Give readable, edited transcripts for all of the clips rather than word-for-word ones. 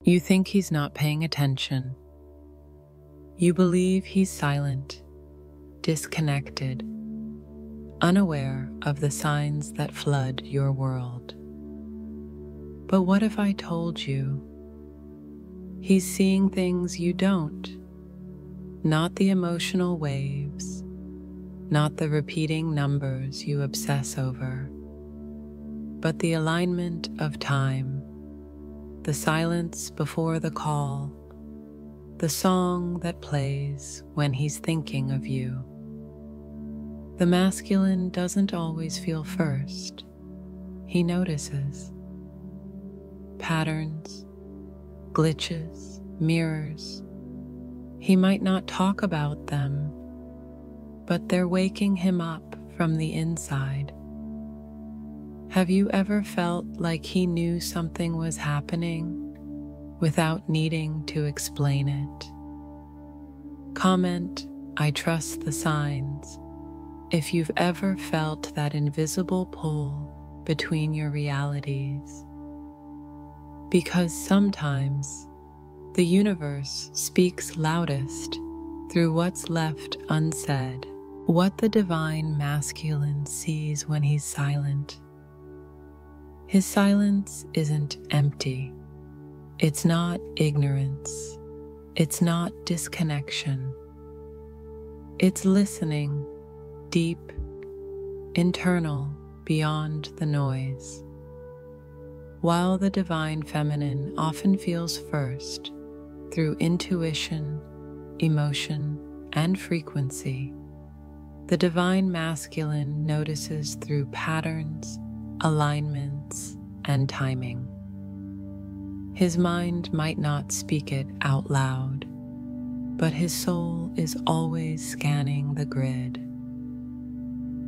You think he's not paying attention. You believe he's silent, disconnected, unaware of the signs that flood your world. But what if I told you he's seeing things you don't? Not the emotional waves, not the repeating numbers you obsess over, but the alignment of time, the silence before the call, the song that plays when he's thinking of you. The masculine doesn't always feel first. He notices patterns, glitches, mirrors. He might not talk about them, but they're waking him up from the inside. Have you ever felt like he knew something was happening without needing to explain it? Comment, "I trust the signs," if you've ever felt that invisible pull between your realities. Because sometimes the universe speaks loudest through what's left unsaid. What the divine masculine sees when he's silent. His silence isn't empty. It's not ignorance. It's not disconnection. It's listening, deep, internal, beyond the noise. While the divine feminine often feels first through intuition, emotion, and frequency, the divine masculine notices through patterns, alignments, and timing. His mind might not speak it out loud, but his soul is always scanning the grid.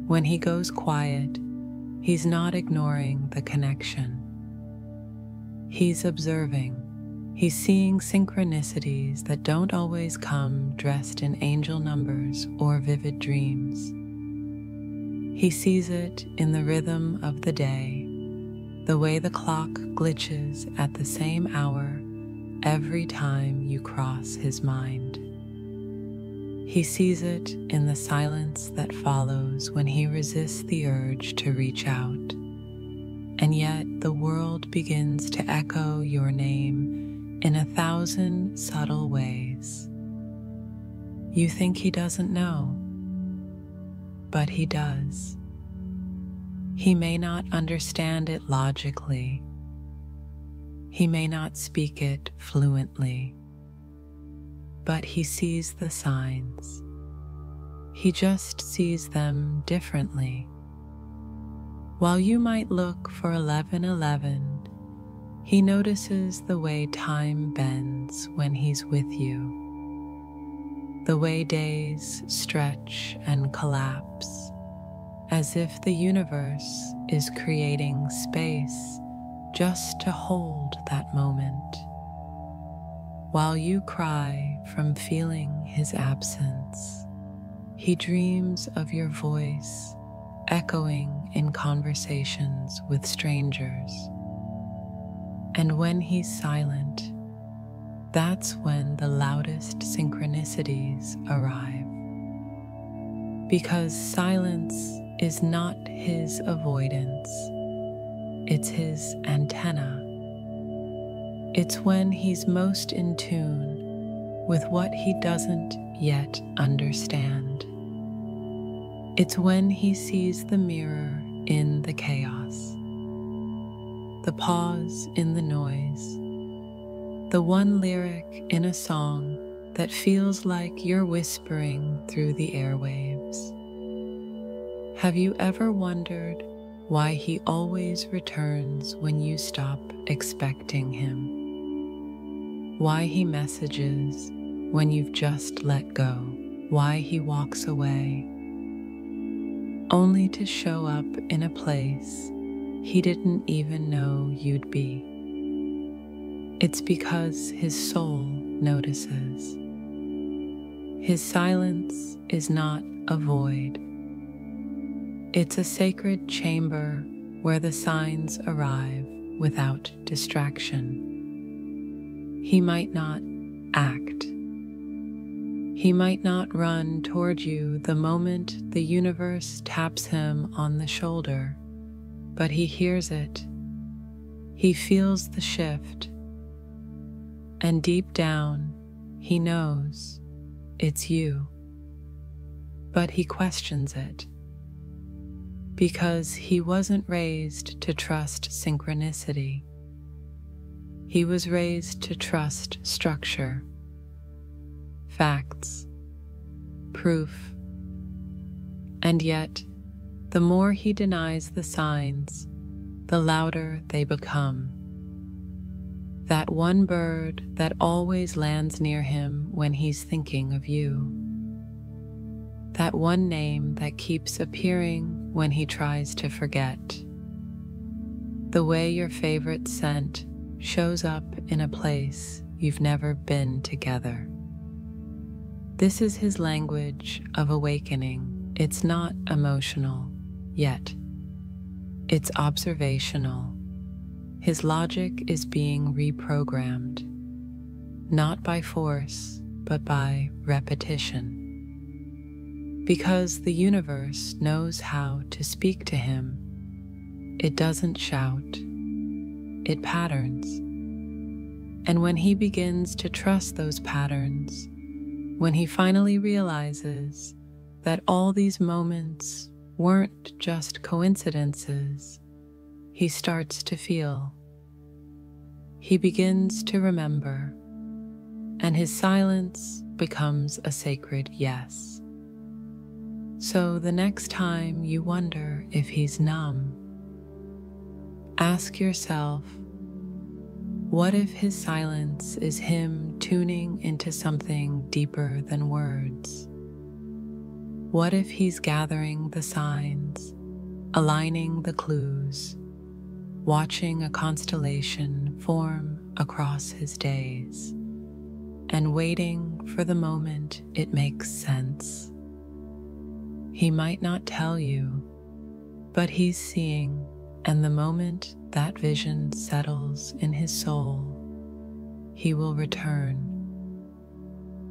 When he goes quiet, he's not ignoring the connection. He's observing. He's seeing synchronicities that don't always come dressed in angel numbers or vivid dreams. He sees it in the rhythm of the day, the way the clock glitches at the same hour every time you cross his mind. He sees it in the silence that follows when he resists the urge to reach out. And yet the world begins to echo your name in 1,000 subtle ways. You think he doesn't know, but he does. He may not understand it logically. He may not speak it fluently, but he sees the signs. He just sees them differently. While you might look for 11:11, he notices the way time bends when he's with you, the way days stretch and collapse, as if the universe is creating space just to hold that moment. While you cry from feeling his absence, he dreams of your voice echoing in conversations with strangers. And when he's silent, that's when the loudest synchronicities arrive. Because silence is not his avoidance, it's his antenna. It's when he's most in tune with what he doesn't yet understand. It's when he sees the mirror in the chaos, the pause in the noise, the one lyric in a song that feels like you're whispering through the airwaves. Have you ever wondered why he always returns when you stop expecting him? Why he messages when you've just let go? Why he walks away, only to show up in a place he didn't even know you'd be? It's because his soul notices. His silence is not a void. It's a sacred chamber where the signs arrive without distraction. He might not act. He might not run toward you the moment the universe taps him on the shoulder, but he hears it. He feels the shift, and deep down, he knows it's you. But he questions it, because he wasn't raised to trust synchronicity. He was raised to trust structure, facts, proof. And yet, the more he denies the signs, the louder they become. That one bird that always lands near him when he's thinking of you. That one name that keeps appearing when he tries to forget. The way your favorite scent shows up in a place you've never been together. This is his language of awakening. It's not emotional, yet. It's observational. His logic is being reprogrammed, not by force, but by repetition. Because the universe knows how to speak to him, it doesn't shout, it patterns. And when he begins to trust those patterns, when he finally realizes that all these moments weren't just coincidences, he starts to feel. He begins to remember, and his silence becomes a sacred yes. So the next time you wonder if he's numb, ask yourself, what if his silence is him tuning into something deeper than words? What if he's gathering the signs, aligning the clues, watching a constellation form across his days, and waiting for the moment it makes sense? He might not tell you, but he's seeing, and the moment that vision settles in his soul, he will return,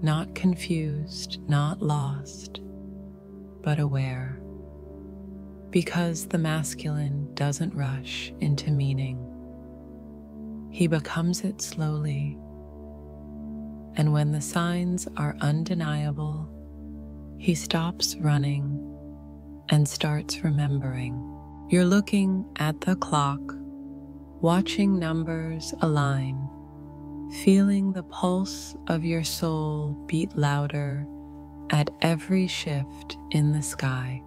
not confused, not lost, but aware. Because the masculine doesn't rush into meaning. He becomes it slowly, and when the signs are undeniable, he stops running and starts remembering. You're looking at the clock, watching numbers align, feeling the pulse of your soul beat louder at every shift in the sky.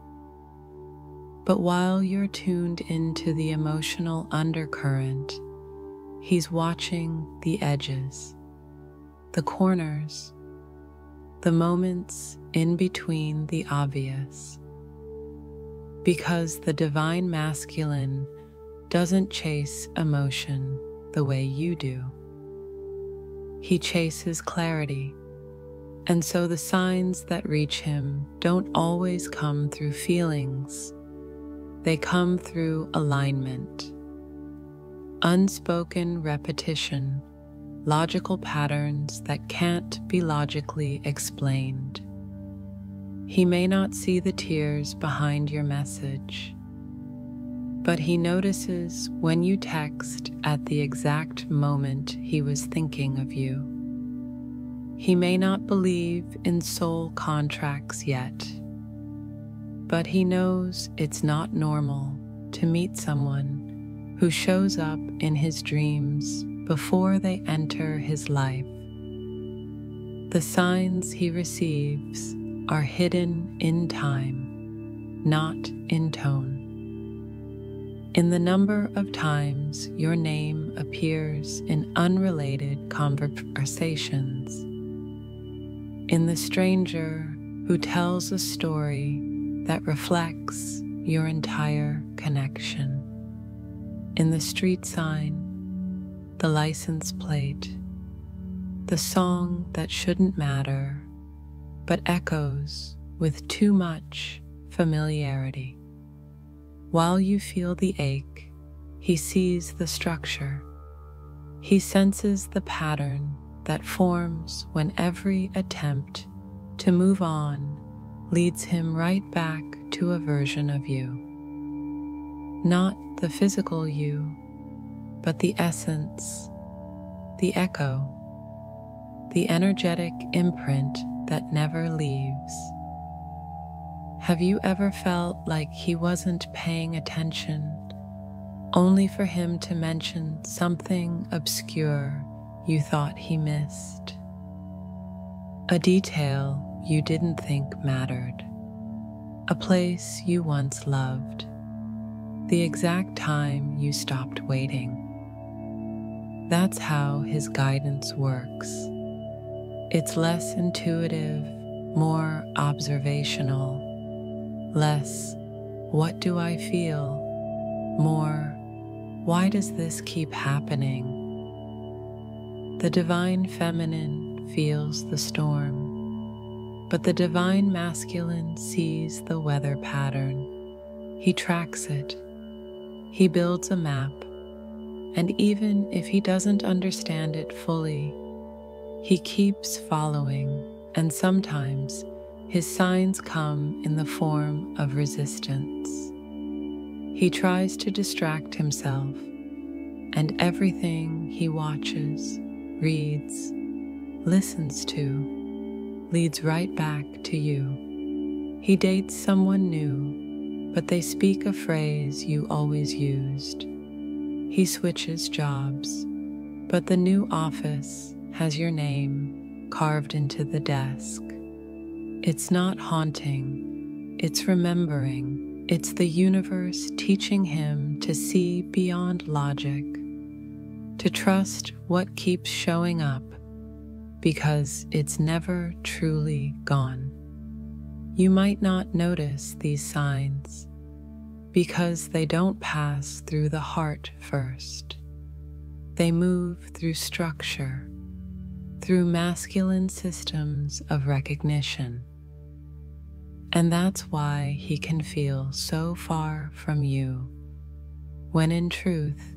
But while you're tuned into the emotional undercurrent, he's watching the edges, the corners, the moments in between the obvious. Because the divine masculine doesn't chase emotion the way you do. He chases clarity, and so the signs that reach him don't always come through feelings. They come through alignment, unspoken repetition, logical patterns that can't be logically explained. He may not see the tears behind your message, but he notices when you text at the exact moment he was thinking of you. He may not believe in soul contracts yet, but he knows it's not normal to meet someone who shows up in his dreams before they enter his life. The signs he receives are hidden in time, not in tone. In the number of times your name appears in unrelated conversations, in the stranger who tells a story that reflects your entire connection, in the street sign, the license plate, the song that shouldn't matter but echoes with too much familiarity. While you feel the ache, he sees the structure, He senses the pattern that forms when every attempt to move on leads him right back to a version of you. Not the physical you, but the essence, the echo, the energetic imprint that never leaves. Have you ever felt like he wasn't paying attention, only for him to mention something obscure you thought he missed? A detail you didn't think mattered, a place you once loved, the exact time you stopped waiting. That's how his guidance works. It's less intuitive, more observational, less, what do I feel? More, why does this keep happening? The divine feminine feels the storm, but the divine masculine sees the weather pattern. He tracks it. He builds a map, and even if he doesn't understand it fully, he keeps following, and sometimes his signs come in the form of resistance. He tries to distract himself, and everything he watches, reads, listens to, leads right back to you. He dates someone new, but they speak a phrase you always used. He switches jobs, but the new office has your name carved into the desk. It's not haunting, it's remembering. It's the universe teaching him to see beyond logic, to trust what keeps showing up, because it's never truly gone. You might not notice these signs because they don't pass through the heart first. They move through structure, through masculine systems of recognition. And that's why he can feel so far from you, when in truth,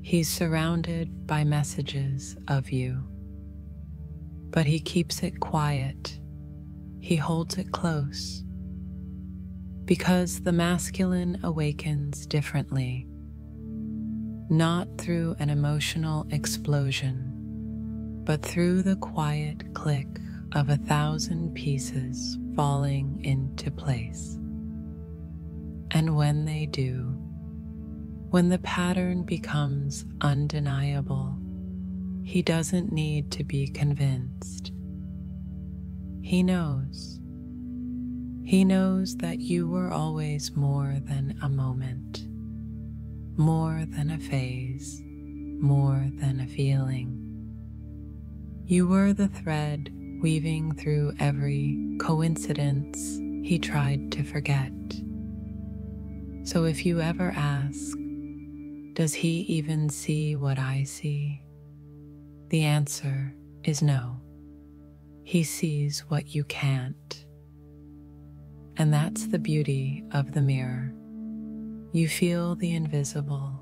he's surrounded by messages of you. But he keeps it quiet. He holds it close. Because the masculine awakens differently, not through an emotional explosion, but through the quiet click of 1,000 pieces falling into place. And when they do, when the pattern becomes undeniable, he doesn't need to be convinced. He knows. He knows that you were always more than a moment, more than a phase, more than a feeling. You were the thread weaving through every coincidence he tried to forget. So if you ever ask, does he even see what I see? The answer is no. He sees what you can't. And that's the beauty of the mirror. You feel the invisible.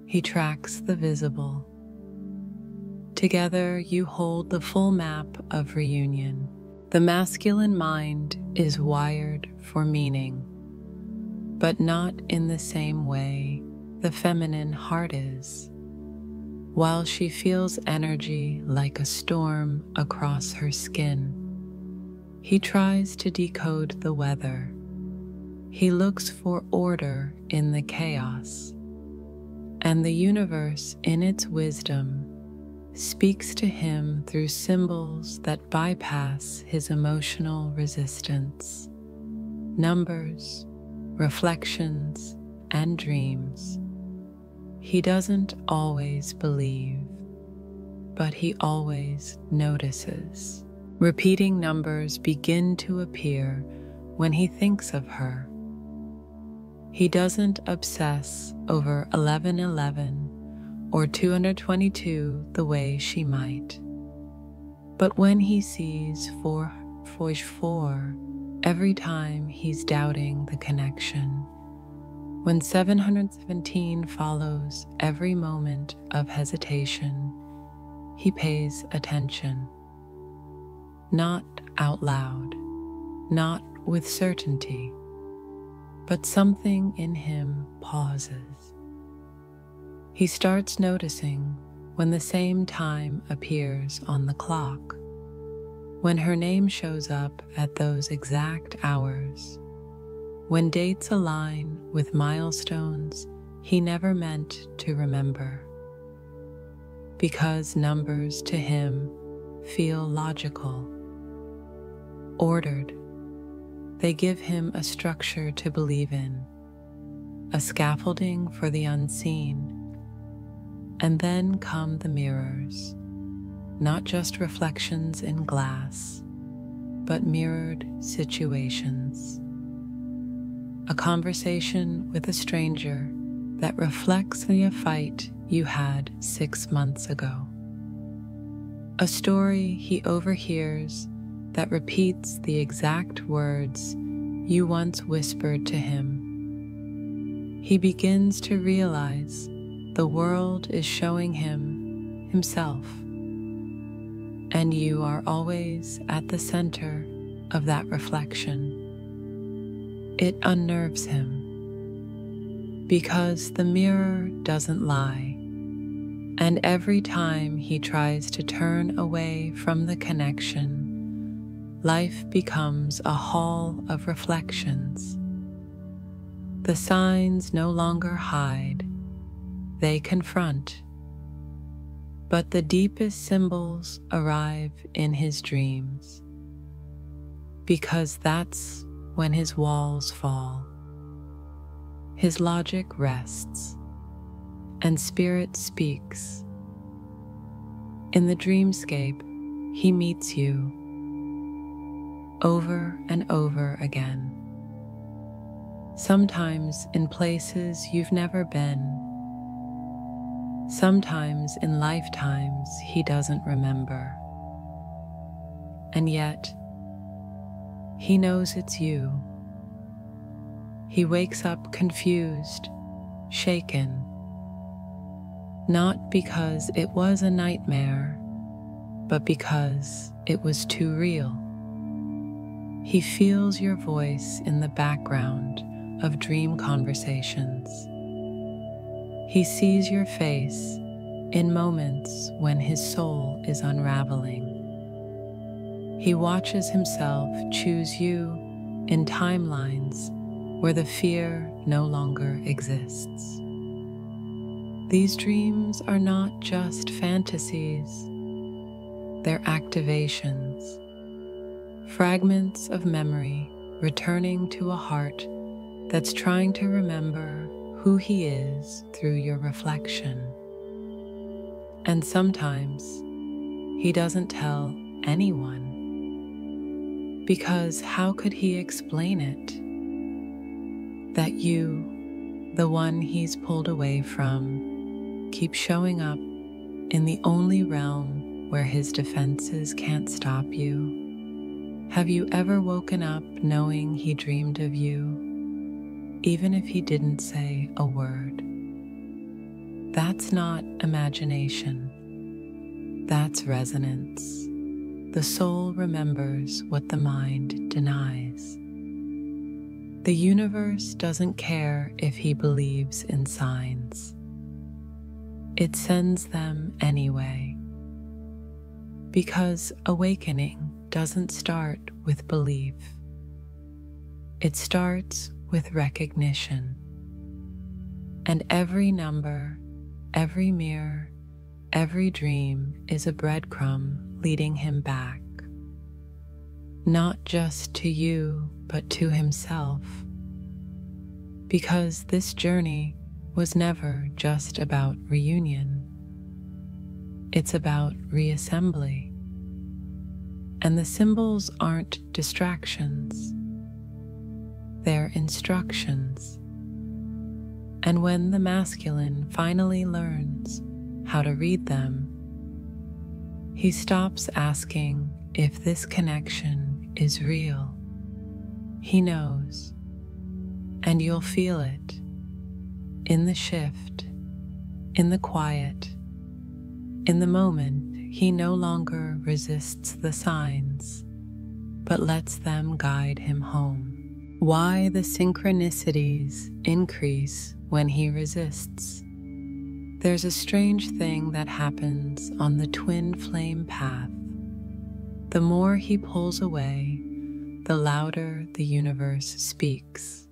He tracks the visible. Together you hold the full map of reunion. The masculine mind is wired for meaning, but not in the same way the feminine heart is. While she feels energy like a storm across her skin, he tries to decode the weather. He looks for order in the chaos, and the universe in its wisdom speaks to him through symbols that bypass his emotional resistance. Numbers, reflections, and dreams. He doesn't always believe, but he always notices. Repeating numbers begin to appear when he thinks of her. He doesn't obsess over 1111 or 222 the way she might. But when he sees 444, every time he's doubting the connection, When 717 follows every moment of hesitation, he pays attention. Not out loud, not with certainty, but something in him pauses. He starts noticing when the same time appears on the clock, when her name shows up at those exact hours, when dates align with milestones he never meant to remember. Because numbers to him feel logical, ordered. They give him a structure to believe in, a scaffolding for the unseen. And then come the mirrors, not just reflections in glass, but mirrored situations. A conversation with a stranger that reflects a fight you had 6 months ago. A story he overhears that repeats the exact words you once whispered to him. He begins to realize the world is showing him himself, and you are always at the center of that reflection. It unnerves him, because the mirror doesn't lie, and every time he tries to turn away from the connection, life becomes a hall of reflections. The signs no longer hide, they confront. But the deepest symbols arrive in his dreams, because that's when his walls fall. His logic rests, and spirit speaks. In the dreamscape, he meets you over and over again. Sometimes in places you've never been. Sometimes in lifetimes he doesn't remember. And yet, he knows it's you. He wakes up confused, shaken, not because it was a nightmare, but because it was too real. He feels your voice in the background of dream conversations. He sees your face in moments when his soul is unraveling. He watches himself choose you in timelines where the fear no longer exists. These dreams are not just fantasies, they're activations, fragments of memory returning to a heart that's trying to remember who he is through your reflection. And sometimes he doesn't tell anyone, because how could he explain it? That you, the one he's pulled away from, keep showing up in the only realm where his defenses can't stop you. Have you ever woken up knowing he dreamed of you, even if he didn't say a word? That's not imagination. That's resonance. The soul remembers what the mind denies. The universe doesn't care if he believes in signs. It sends them anyway. Because awakening doesn't start with belief. It starts with recognition. And every number, every mirror, every dream is a breadcrumb leading him back. Not just to you, but to himself. Because this journey was never just about reunion. It's about reassembly. And the symbols aren't distractions. They're instructions. And when the masculine finally learns how to read them, he stops asking if this connection is real. He knows, and you'll feel it in the shift, in the quiet, in the moment, he no longer resists the signs, but lets them guide him home. Why the synchronicities increase when he resists. There's a strange thing that happens on the twin flame path. The more he pulls away, the louder the universe speaks.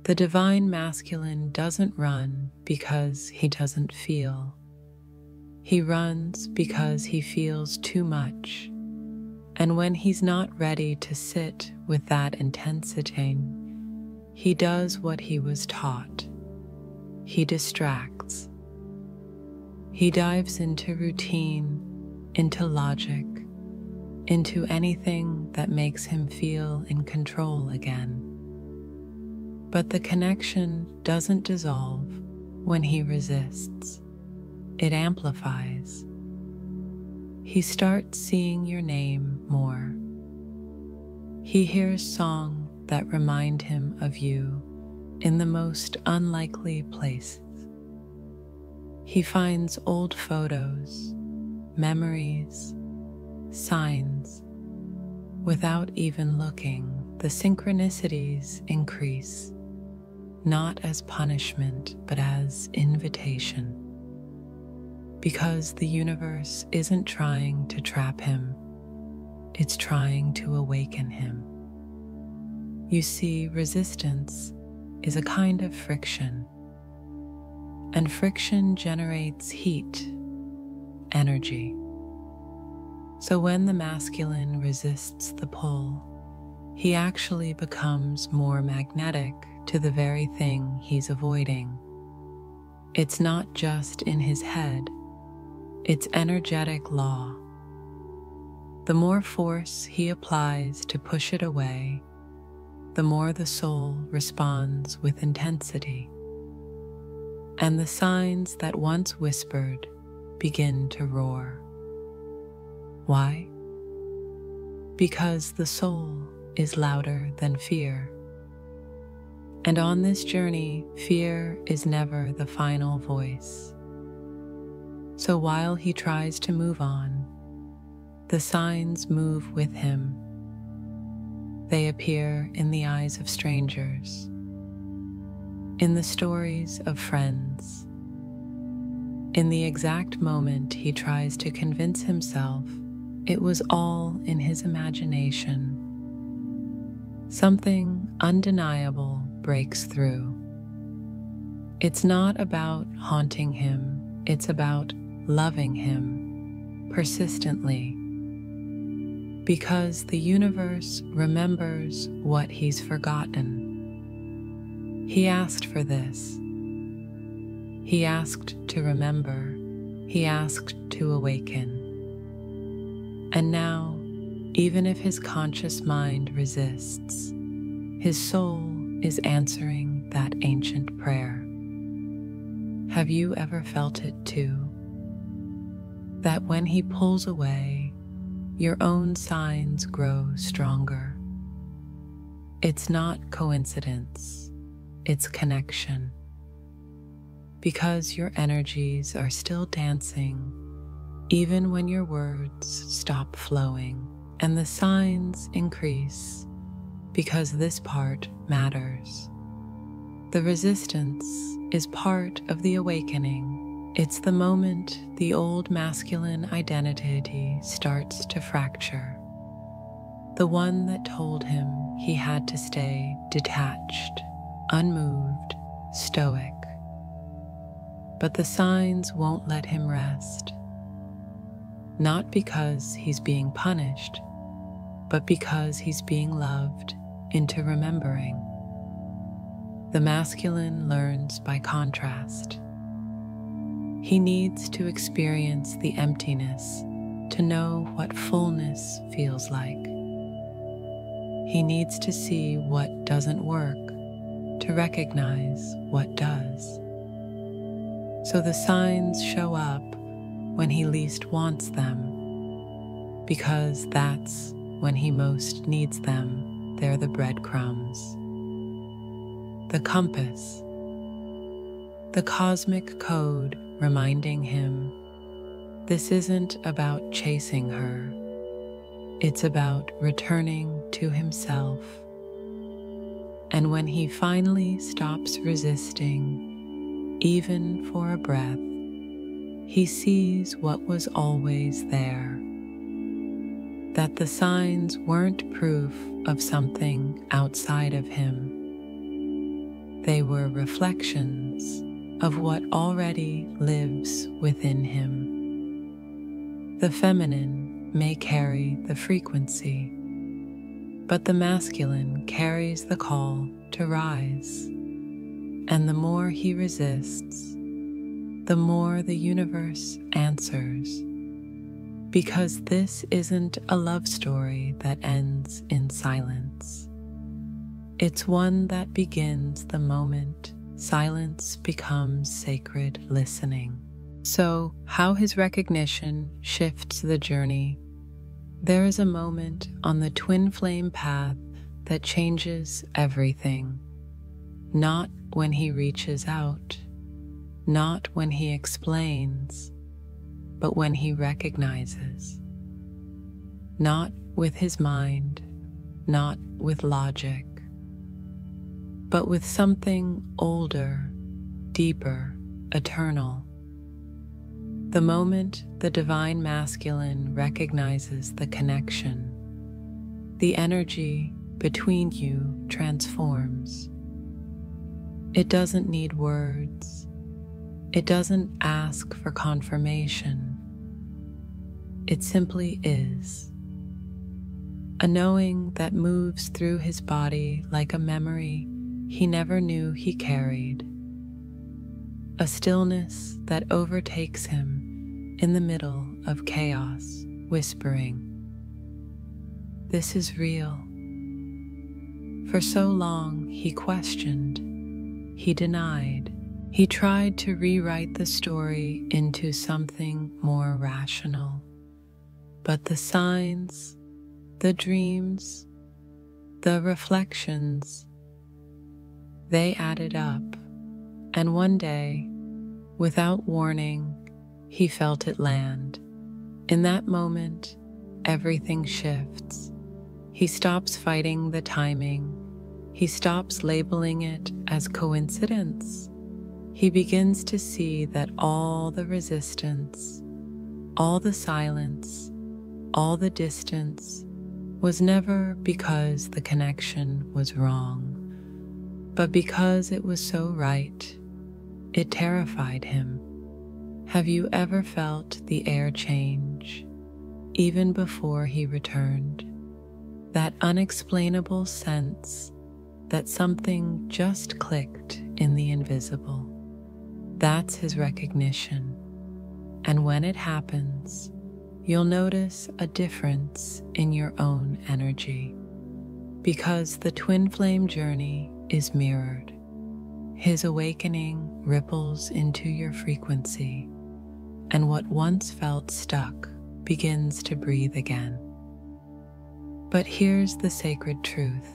The divine masculine doesn't run because he doesn't feel. He runs because he feels too much. And when he's not ready to sit with that intensity, he does what he was taught. He distracts. He dives into routine, into logic, into anything that makes him feel in control again. But the connection doesn't dissolve when he resists. It amplifies. He starts seeing your name more. He hears songs that remind him of you in the most unlikely places. He finds old photos, memories, signs. Without even looking, the synchronicities increase, not as punishment, but as invitation. Because the universe isn't trying to trap him, it's trying to awaken him. You see, resistance is a kind of friction, and friction generates heat, energy. So when the masculine resists the pull, he actually becomes more magnetic to the very thing he's avoiding. It's not just in his head, it's energetic law. The more force he applies to push it away, the more the soul responds with intensity. And the signs that once whispered begin to roar. Why? Because the soul is louder than fear. And on this journey, fear is never the final voice. So while he tries to move on, the signs move with him. They appear in the eyes of strangers, in the stories of friends, in the exact moment he tries to convince himself it was all in his imagination. Something undeniable breaks through. It's not about haunting him, it's about loving him persistently. Because the universe remembers what he's forgotten. He asked for this. He asked to remember. He asked to awaken. And now, even if his conscious mind resists, his soul is answering that ancient prayer. Have you ever felt it too? That when he pulls away, your own signs grow stronger. It's not coincidence, it's connection. Because your energies are still dancing, even when your words stop flowing, and the signs increase, because this part matters. The resistance is part of the awakening. It's the moment the old masculine identity starts to fracture. The one that told him he had to stay detached, unmoved, stoic. But the signs won't let him rest. Not because he's being punished, but because he's being loved into remembering. The masculine learns by contrast. He needs to experience the emptiness to know what fullness feels like. He needs to see what doesn't work to recognize what does. So the signs show up when he least wants them, because that's when he most needs them. They're the breadcrumbs, the compass, the cosmic code reminding him this isn't about chasing her, it's about returning to himself. And when he finally stops resisting, even for a breath, he sees what was always there. That the signs weren't proof of something outside of him. They were reflections of what already lives within him. The feminine may carry the frequency, but the masculine carries the call to rise. And the more he resists, the more the universe answers. Because this isn't a love story that ends in silence. It's one that begins the moment silence becomes sacred listening. So, how his recognition shifts the journey. There is a moment on the twin flame path that changes everything. Not when he reaches out, not when he explains, but when he recognizes. Not with his mind, not with logic, but with something older, deeper, eternal. The moment the divine masculine recognizes the connection, the energy between you transforms. It doesn't need words. It doesn't ask for confirmation. It simply is. A knowing that moves through his body like a memory he never knew he carried. A stillness that overtakes him in the middle of chaos, whispering, "This is real." For so long he questioned, he denied, he tried to rewrite the story into something more rational. But the signs, the dreams, the reflections, they added up, and one day, without warning, he felt it land. In that moment, everything shifts. He stops fighting the timing. He stops labeling it as coincidence. He begins to see that all the resistance, all the silence, all the distance was never because the connection was wrong, but because it was so right. It terrified him. Have you ever felt the air change, even before he returned? That unexplainable sense that something just clicked in the invisible. That's his recognition. And when it happens, you'll notice a difference in your own energy, because the twin flame journey is mirrored. His awakening ripples into your frequency, and what once felt stuck begins to breathe again. But here's the sacred truth.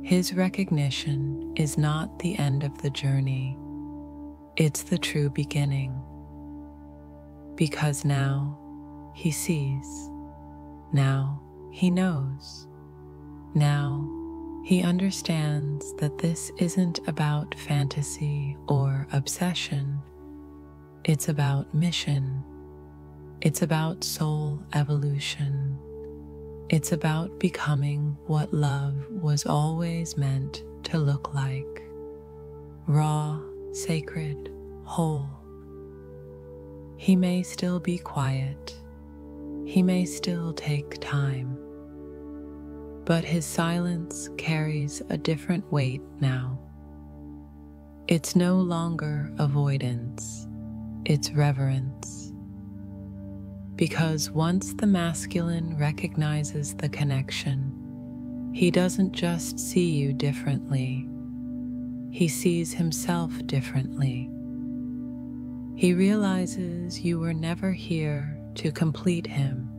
His recognition is not the end of the journey. It's the true beginning. Because now he sees. Now he knows. Now he understands that this isn't about fantasy or obsession. It's about mission. It's about soul evolution. It's about becoming what love was always meant to look like. Raw, sacred, whole. He may still be quiet. He may still take time. But his silence carries a different weight now. It's no longer avoidance. It's reverence. Because once the masculine recognizes the connection, he doesn't just see you differently. He sees himself differently. He realizes you were never here to complete him.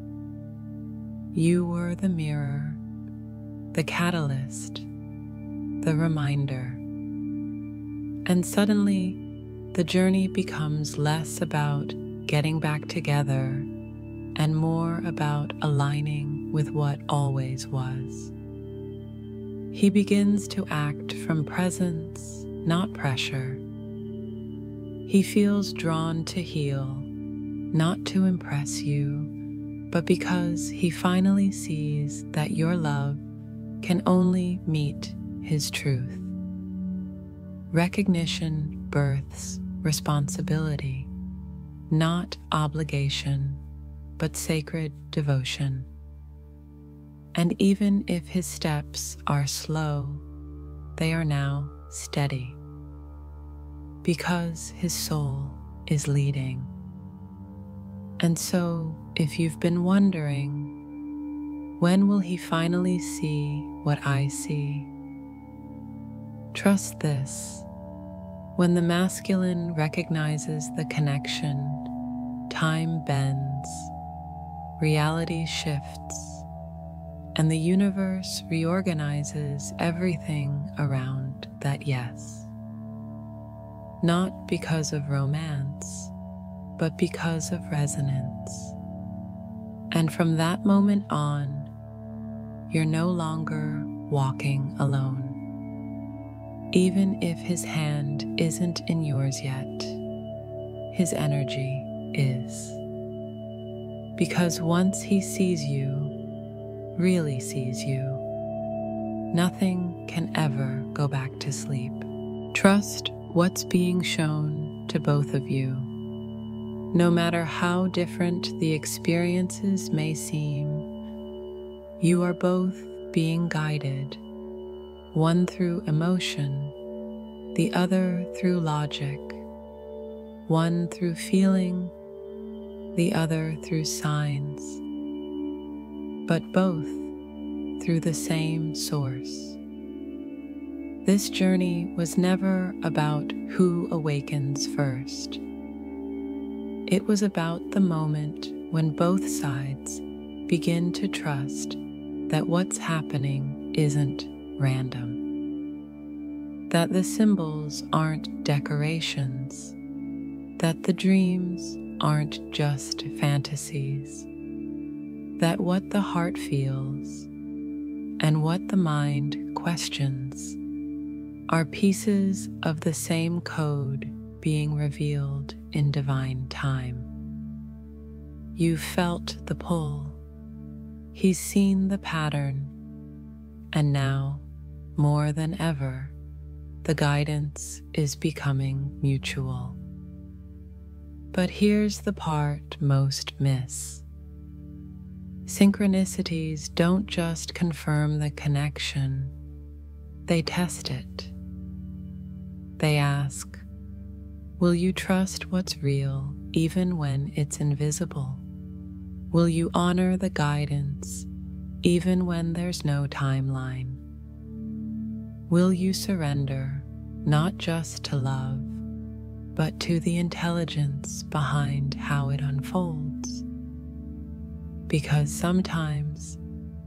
You were the mirror, the catalyst, the reminder. And suddenly, the journey becomes less about getting back together and more about aligning with what always was. He begins to act from presence, not pressure. He feels drawn to heal, not to impress you, but because he finally sees that your love can only meet his truth. Recognition births responsibility, not obligation, but sacred devotion. And even if his steps are slow, they are now steady, because his soul is leading. And so, if you've been wondering, when will he finally see what I see? Trust this. When the masculine recognizes the connection, time bends, reality shifts, and the universe reorganizes everything around that yes. Not because of romance, but because of resonance. And from that moment on, you're no longer walking alone. Even if his hand isn't in yours yet, his energy is. Because once he sees you, really sees you, nothing can ever go back to sleep. Trust what's being shown to both of you. No matter how different the experiences may seem, you are both being guided, one through emotion, the other through logic, one through feeling, the other through signs, but both through the same source. This journey was never about who awakens first. It was about the moment when both sides begin to trust that what's happening isn't random, that the symbols aren't decorations, that the dreams aren't just fantasies, that what the heart feels and what the mind questions are pieces of the same code being revealed in divine time. You've felt the pull, he's seen the pattern, and now, more than ever, the guidance is becoming mutual. But here's the part most miss. Synchronicities don't just confirm the connection, they test it. They ask, will you trust what's real even when it's invisible? Will you honor the guidance even when there's no timeline? Will you surrender not just to love, but to the intelligence behind how it unfolds? Because sometimes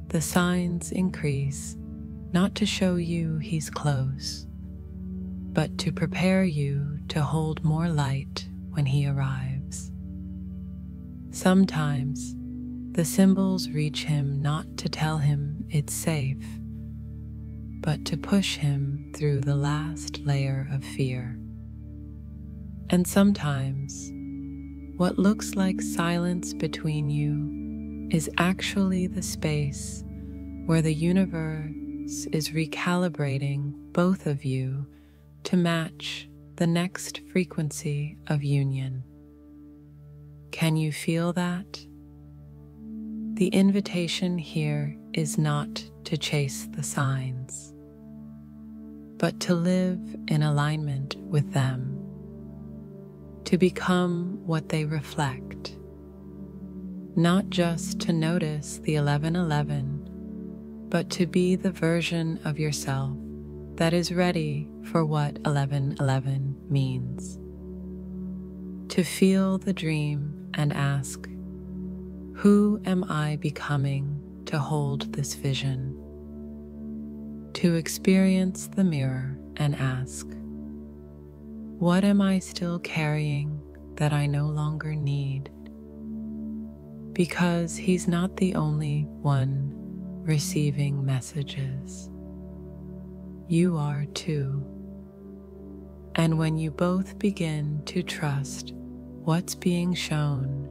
the signs increase not to show you he's close, but to prepare you to hold more light when he arrives. Sometimes the symbols reach him not to tell him it's safe, but to push him through the last layer of fear. And sometimes what looks like silence between you is actually the space where the universe is recalibrating both of you to match the next frequency of union. Can you feel that? The invitation here is not to chase the signs, but to live in alignment with them, to become what they reflect, not just to notice the 1111, but to be the version of yourself that is ready for what 1111 means. To feel the dream and ask, who am I becoming to hold this vision? To experience the mirror and ask, What am I still carrying that I no longer need? Because he's not the only one receiving messages. You are too. And when you both begin to trust what's being shown,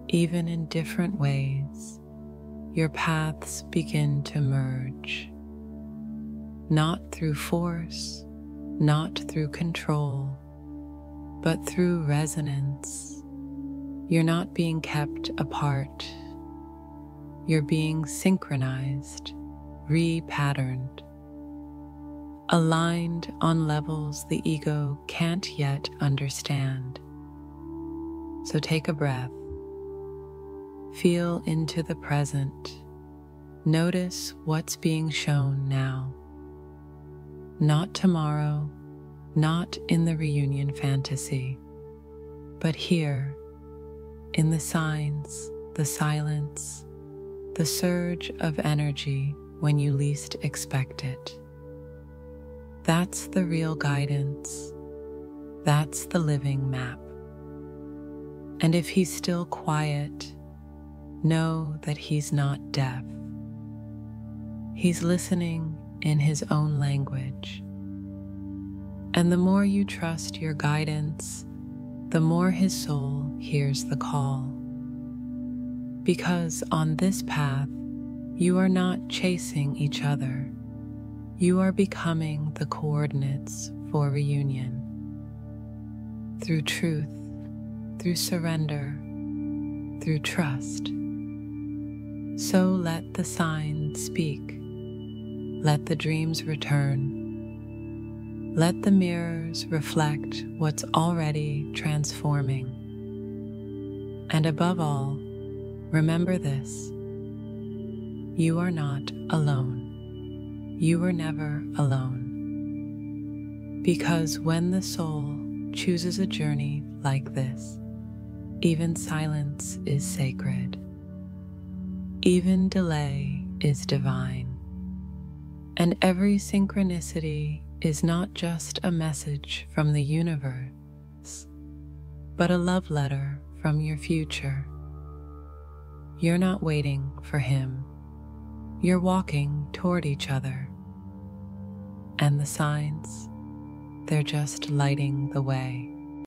even in different ways, your paths begin to merge. Not through force, not through control, but through resonance. You're not being kept apart. You're being synchronized, repatterned, aligned on levels the ego can't yet understand. So take a breath. Feel into the present. Notice what's being shown now. Not tomorrow, not in the reunion fantasy, but here, in the signs, the silence, the surge of energy when you least expect it. That's the real guidance. That's the living map. And if he's still quiet, know that he's not deaf. He's listening in his own language. And the more you trust your guidance, the more his soul hears the call. Because on this path, you are not chasing each other. You are becoming the coordinates for reunion. Through truth, through surrender, through trust. So let the signs speak. Let the dreams return. Let the mirrors reflect what's already transforming. And above all, remember this: you are not alone. You were never alone. Because when the soul chooses a journey like this, even silence is sacred. Even delay is divine. And every synchronicity is not just a message from the universe, but a love letter from your future. You're not waiting for him. You're walking toward each other. And the signs, they're just lighting the way.